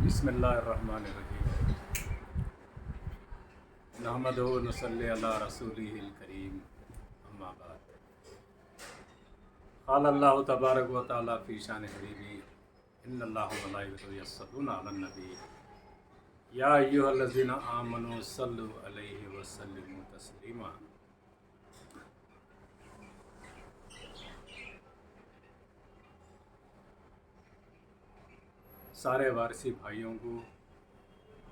बिस्मिल्लाहिर्रहमानिर्रहीम नहमदुहु व नसल्ली अला रसूलिहिल करीम अम्मा बाद क़ाल अल्लाहु तबारक व तआला फ़ी शान हबीबी इन्नल्लाहा व मलाइकतहु यस्सल्लूना अलन नबी या अय्युहल्लज़ीना आमनू सल्लु अलैहि व सल्लिमू तस्लीमा। सारे वारसी भाइयों को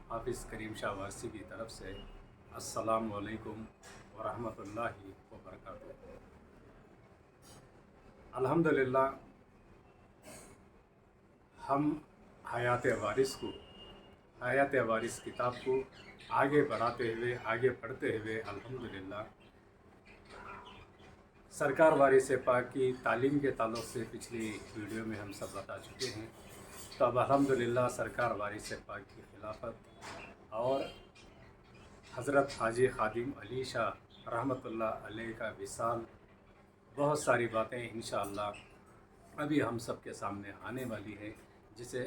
हाफिज़ करीम शाह वारसी की तरफ से अस्सलामु अलैकुम व रहमतुल्लाहि व बरकातुहू। अल्हम्दुलिल्लाह हम हयात वारिस किताब को आगे बढ़ाते हुए आगे बढ़ते हुए अल्हम्दुलिल्लाह सरकार वारिस पाक की तालीम के ताल्लुक़ से पिछली वीडियो में हम सब बता चुके हैं। तो अब अल्हम्दुलिल्लाह सरकार वारिस पाक की खिलाफत और हज़रत हाजी ख़ादिम अली शाह रहमतुल्लाह अलैह का विसाल, बहुत सारी बातें इंशाअल्लाह अभी हम सब के सामने आने वाली है, जिसे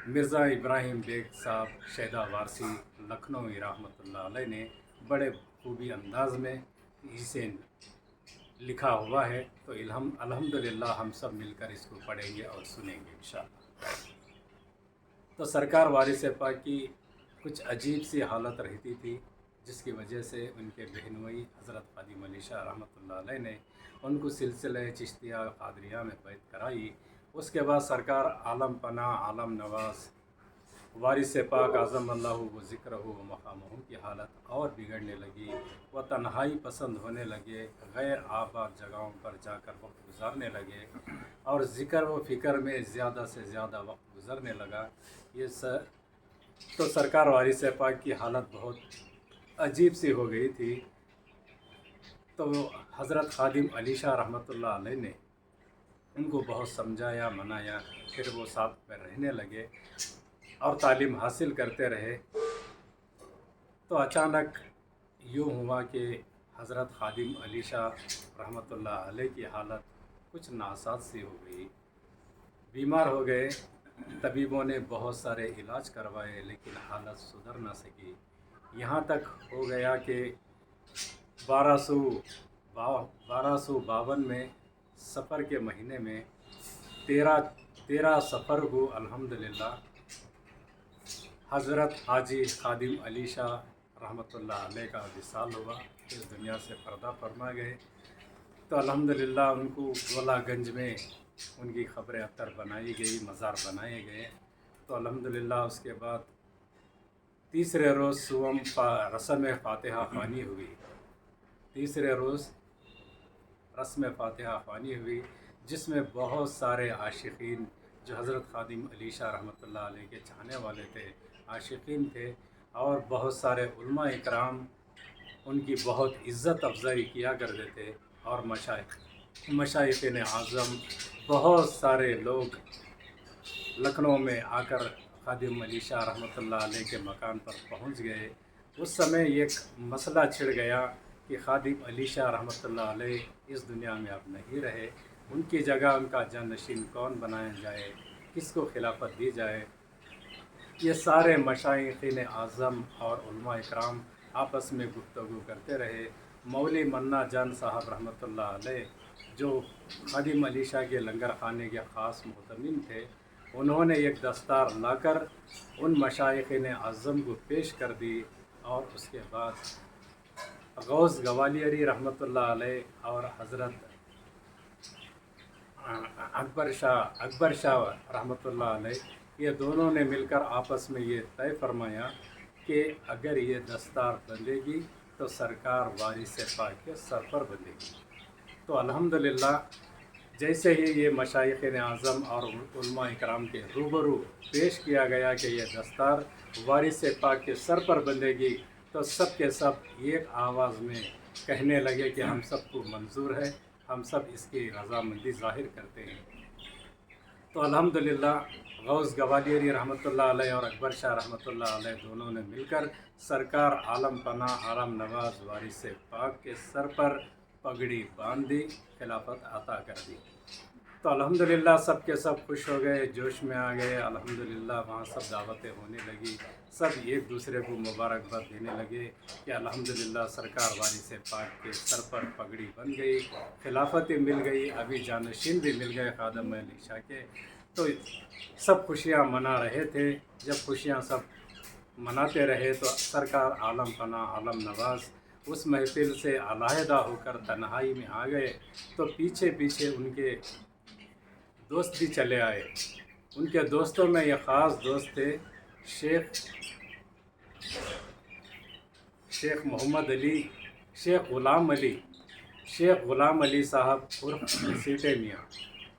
मिर्ज़ा इब्राहिम बेग साहब शहदा वारसी लखनवी रहमतुल्लाह अलैह ने बड़े खूबी अंदाज में इसे लिखा हुआ है। तो अल्हम्दुलिल्लाह हम सब मिलकर इसको पढ़ेंगे और सुनेंगे इंशाअल्लाह। तो सरकार वारिस पाक की कुछ अजीब सी हालत रहती थी, जिसकी वजह से उनके बहनोई हज़रत ख़ादिम अली शाह रहमतुल्लाह अलैह ने उनको सिलसिले चिश्तिया क़ादरिया में बैत कराई। उसके बाद सरकार आलम पना आलम नवाज़ वारिस पाक आज़म अल्लाहु व ज़िक्रहु व मक़ामहु की हालत और बिगड़ने लगी। वह तन्हाई पसंद होने लगे, गैर आबाद जगहों पर जाकर वक्त गुजारने लगे और ज़िक्र व फ़िक्र में ज़्यादा से ज़्यादा वक्त गुजरने लगा। तो सरकार वारिस पाक की हालत बहुत अजीब सी हो गई थी। तो हज़रत ख़ादिम अली शाह रहमतुल्लाह अलैह ने उनको बहुत समझाया मनाया, फिर वो साथ में रहने लगे और तालीम हासिल करते रहे। तो अचानक यूँ हुआ कि हज़रत ख़ादिम अली शाह रहमतुल्लाह अलैह की हालत कुछ नासाज सी हो गई, बीमार हो गए। तबीबों ने बहुत सारे इलाज करवाए लेकिन हालत सुधर ना सकी। यहाँ तक हो गया कि 1252 में सफ़र के महीने में 13 सफ़र को अल्हम्दुलिल्लाह हज़रत हाजी ख़ादिम अली शाह रहमतुल्लाह अलैह का विसाल हुआ, इस दुनिया से पर्दा फरमा गए। तो अल्हम्दुलिल्लाह उनको गोलागंज में उनकी ख़ब्र अतर बनाई गई, मज़ार बनाए गए। तो अल्हम्दुलिल्लाह उसके बाद तीसरे रोज़ सुबह रस्म फ़ातिहा ख़्वानी हुई। तीसरे रोज़ रस्म फ़ातिहा ख़्वानी हुई, जिसमें बहुत सारे आशिकीन जो हज़रत ख़ादिम अली शाह रहमतुल्लाह अलैह के चाहने वाले थे, आशिकीन थे, और बहुत सारे उलमा इकराम उनकी बहुत इज़्ज़त अफ़ज़ाई किया करते थे। और मशाइख़ ने आज़म बहुत सारे लोग लखनऊ में आकर ख़ादिम अली शाह रहमतुल्लाह अलैह के मकान पर पहुंच गए। उस समय एक मसला छिड़ गया कि ख़ादिम अली शाह रहमतुल्लाह अलैह इस दुनिया में अब नहीं रहे, उनकी जगह उनका जानशीन कौन बनाया जाए, किसको खिलाफत दी जाए। ये सारे मशाइख़ीन आज़म और उलमा इकराम आपस में गुफ्तगू करते रहे। मौली मन्ना जान साहब रहमतुल्लाह अलैह, जो ख़ादिम अली शाह के लंगर खाने के ख़ास मुहतमिन थे, उन्होंने एक दस्तार लाकर उन मशाइख़ीन आज़म को पेश कर दी। और उसके बाद गौस गवालियरी रहमतुल्लाह अलैह और हज़रत अकबर शाह रहमतुल्लाह अलैह, ये दोनों ने मिलकर आपस में ये तय फरमाया कि अगर ये दस्तार बंधेगी तो सरकार वारिस पाक के सर पर बंधेगी। तो अल्हम्दुलिल्लाह जैसे ही ये मशाइख़ीन आज़म और उलमा इकराम के रूबरू पेश किया गया कि ये दस्तार वारिस पाक के सर पर बंधेगी, तो सब के सब एक आवाज़ में कहने लगे कि हम सबको मंजूर है, हम सब इसकी रज़ामंदी ज़ाहिर करते हैं। तो अल्हम्दुलिल्लाह गौस गवालियरी रहमतुल्लाह अलैह और अकबर शाह रहमतुल्लाह अलैह दोनों ने मिलकर सरकार आलम पना आलम नवाज़ वारिस पाक के सर पर पगड़ी बांध दी, खिलाफत अता कर दी। तो तो अल्हम्दुलिल्लाह सब के सब खुश हो गए, जोश में आ गए। अल्हम्दुलिल्लाह वहाँ सब दावतें होने लगी, सब एक दूसरे को मुबारकबाद देने लगे कि अल्हम्दुलिल्लाह सरकार वाली से पाक के सर पर पगड़ी बन गई, खिलाफत मिल गई, अभी जानशीन भी मिल गए खादम अली शाह के। तो सब खुशियाँ मना रहे थे। जब खुशियाँ सब मनाते रहे तो सरकार आलम पना आलम नवाज़ उस महफिल से अलहदा होकर तन्हाई में आ गए। तो पीछे पीछे उनके दोस्त भी चले आए। उनके दोस्तों में ये ख़ास दोस्त थे शेख मोहम्मद अली, शेख ग़ुलाम अली साहब उर्फ सीटे मियाँ,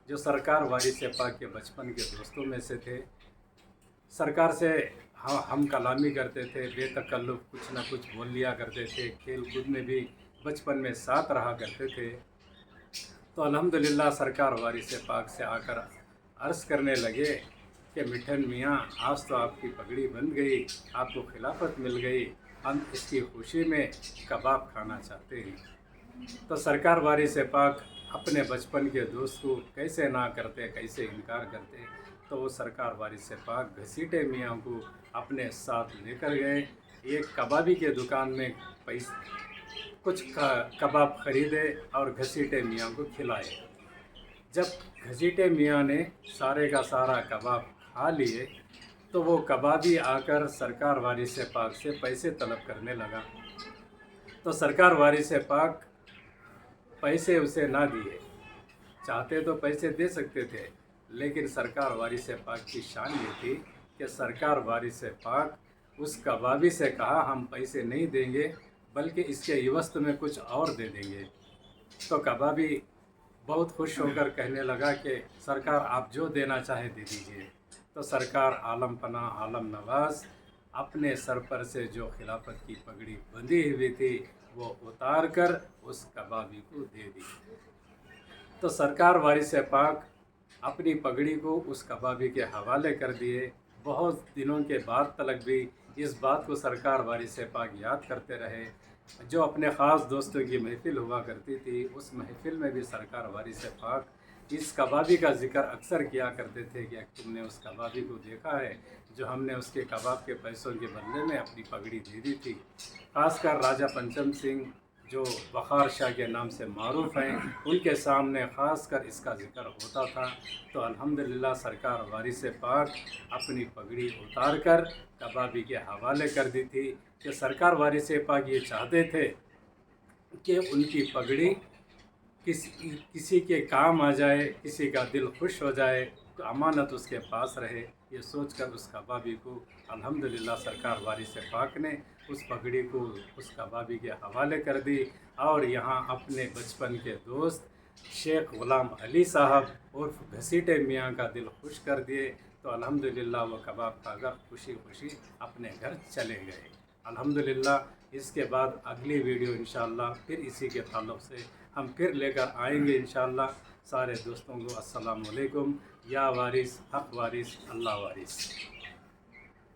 जो सरकार वारिस पाक के बचपन के दोस्तों में से थे। सरकार से हम कलामी करते थे, बेतकल्लुफ़ कुछ ना कुछ बोल लिया करते थे, खेल कूद में भी बचपन में साथ रहा करते थे। तो अल्हम्दुलिल्लाह सरकार वारिस पाक से आकर अर्ज़ करने लगे कि मिठन मियाँ, आज तो आपकी पगड़ी बन गई, आपको खिलाफत मिल गई, हम इसकी खुशी में कबाब खाना चाहते हैं। तो सरकार वारिस पाक अपने बचपन के दोस्त को कैसे ना करते, कैसे इनकार करते। तो वो सरकार वारिस पाक घसीटे मियाँ को अपने साथ लेकर गए। एक कबाबी के दुकान में कुछ कबाब ख़रीदे और घसीटे मियाँ को खिलाए। जब घसीटे मियाँ ने सारे का सारा कबाब खा लिए तो वो कबाबी आकर सरकार वारिस पाक से पैसे तलब करने लगा। तो सरकार वारिस पाक पैसे उसे ना दिए। चाहते तो पैसे दे सकते थे, लेकिन सरकार वारिस पाक की शान ये थी कि सरकार वारिस पाक उस कबाबी से कहा, हम पैसे नहीं देंगे बल्कि इसके इवस्त में कुछ और दे देंगे। तो कबाबी बहुत खुश होकर कहने लगा कि सरकार आप जो देना चाहे दे दीजिए। तो सरकार आलम पना आलम नवाज़ अपने सर पर से जो खिलाफत की पगड़ी बंधी हुई थी वो उतार कर उस कबाबी को दे दी। तो सरकार वारिस पाक अपनी पगड़ी को उस कबाबी के हवाले कर दिए। बहुत दिनों के बाद तलक भी इस बात को सरकार वारिस पाक याद करते रहे। जो अपने ख़ास दोस्तों की महफ़िल हुआ करती थी, उस महफ़िल में भी सरकार वारिस पाक इस कबाबी का ज़िक्र अक्सर किया करते थे कि तुमने उस कबाबी को देखा है जो हमने उसके कबाब के पैसों के बदले में अपनी पगड़ी दे दी थी। ख़ासकर राजा पंचम सिंह जो वक़ार शाह के नाम से मारूफ़ हैं, उनके सामने ख़ासकर इसका ज़िक्र होता था। तो अल्हम्दुलिल्लाह सरकार वारिस पाक अपनी पगड़ी उतार कर कबाबी के हवाले कर दी थी कि सरकार वारिस पाक ये चाहते थे कि उनकी पगड़ी किसी के काम आ जाए, किसी का दिल खुश हो जाए, तो अमानत उसके पास रहे। ये सोचकर उस कबाबी को अल्हम्दुलिल्लाह सरकार वारिस पाक ने उस पगड़ी को उस कबाबी के हवाले कर दी और यहाँ अपने बचपन के दोस्त शेख ग़ुलाम अली साहब उर्फ घसीटे मियाँ का दिल खुश कर दिए। तो अल्हम्दुलिल्लाह वो कबाब खाकर खुशी खुशी अपने घर चले गए। अल्हम्दुलिल्लाह इसके बाद अगली वीडियो इंशाअल्लाह फिर इसी के ताल्लुक़ से हम फिर लेकर आएंगे इंशाअल्लाह। सारे दोस्तों को अस्सलाम वालेकुम। या वारिस हक़ वारिस अल्लाह वारिस।